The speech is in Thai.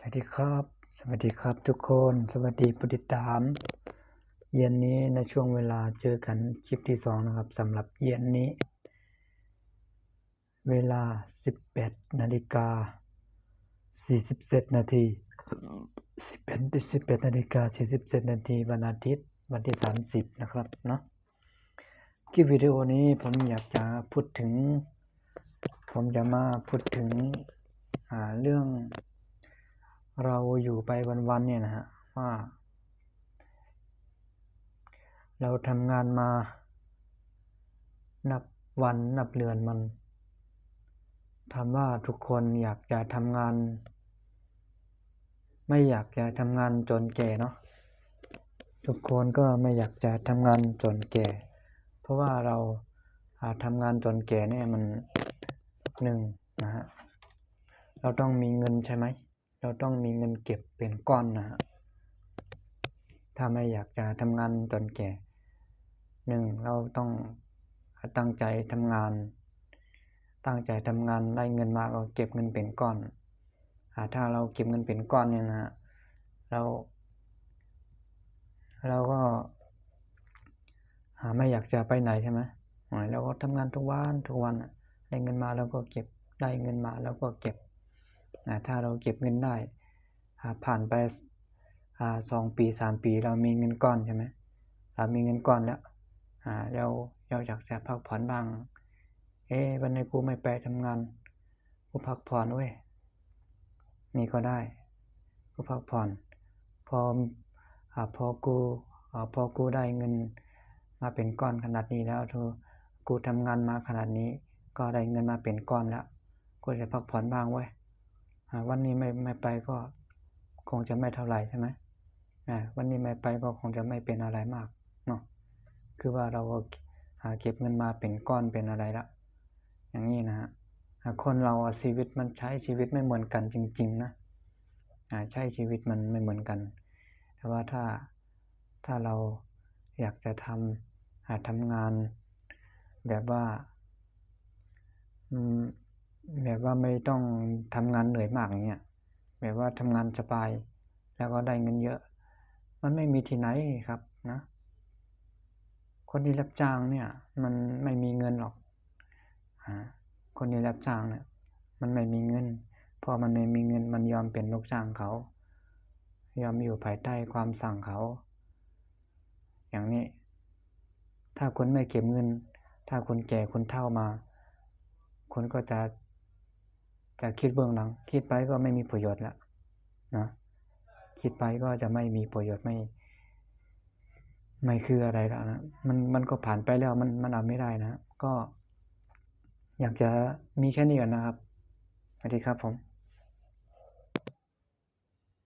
สวัสดีครับ สวัสดีครับทุกคน สวัสดีผู้ติดตาม เย็นนี้ในช่วงเวลาเจอกันคลิปที่2นะครับสำหรับเย็นนี้ เวลา 18:47 นาที18:47 นาทีวันอาทิตย์วันที่30นะครับเนาะคลิปวิดีโอนี้ผมจะมาพูดถึงเรื่องเราอยู่ไปวันๆเนี่ยนะฮะว่าเราทำงานมานับวันนับเดือนมันถามว่าทุกคนอยากจะทำงานไม่อยากจะทำงานจนแก่เนาะทุกคนก็ไม่อยากจะทำงานจนแก่เพราะว่าเราทำงานจนแก่เนี่ยมัน1นะฮะเราต้องมีเงินใช่ไหมเราต้องมีเงินเก็บเป็นก้อนนะฮะถ้าไม่อยากจะทำงานจนแก่เราต้องตั้งใจทำงานได้เงินมาก็เก็บเงินเป็นก้อนถ้าเราเก็บเงินเป็นก้อนเนี่ยนะฮะเราก็ไม่อยากจะไปไหนใช่ไหมเราก็ทำงานทุกวันได้เงินมาแล้วก็เก็บได้เงินมาแล้วก็เก็บถ้าเราเก็บเงินได้ผ่านไป2 ปี3 ปีเรามีเงินก้อนใช่ไหมเรามีเงินก้อนแล้วเราอยากจะพักผ่อนบ้างวันนี้กูไม่ไปทำงานกูพักผ่อนเว้ยนี่ก็ได้กูพักผ่อนพอกูได้เงินมาเป็นก้อนขนาดนี้แล้วกูทำงานมาขนาดนี้ก็ได้เงินมาเป็นก้อนแล้วกูจะพักผ่อนบ้างเว้ยวันนี้ไม่ไปก็คงจะไม่เท่าไหร่ใช่ไหมวันนี้ไม่ไปก็คงจะไม่เป็นอะไรมากเนาะคือว่าเราเก็บเงินมาเป็นก้อนเป็นอะไรละอย่างนี้นะฮะคนเราชีวิตมันใช้ชีวิตไม่เหมือนกันจริงๆนะใช้ชีวิตมันไม่เหมือนกันแต่ว่าถ้าเราอยากจะทำงานแบบว่าไม่ต้องทำงานเหนื่อยมากอย่างเงี้ยแบบว่าทำงานสบายแล้วก็ได้เงินเยอะมันไม่มีที่ไหนครับนะคนที่รับจ้างเนี่ยมันไม่มีเงินหรอกคนที่รับจ้างเนี่ยมันไม่มีเงินพอมันไม่มีเงินมันยอมเป็นลูกจ้างเขายอมอยู่ภายใต้ความสั่งเขาอย่างนี้ถ้าคุณไม่เก็บเงินถ้าคุณแก่คุณเฒ่ามาคุณก็จะคิดเบื้องหลังคิดไปก็ไม่มีประโยชน์แล้วนะคิดไปก็จะไม่มีประโยชน์ไม่คืออะไรแล้วนะมันก็ผ่านไปแล้วมันเอาไม่ได้นะก็อยากจะมีแค่นี้ก่อนนะครับสวัสดีครับผม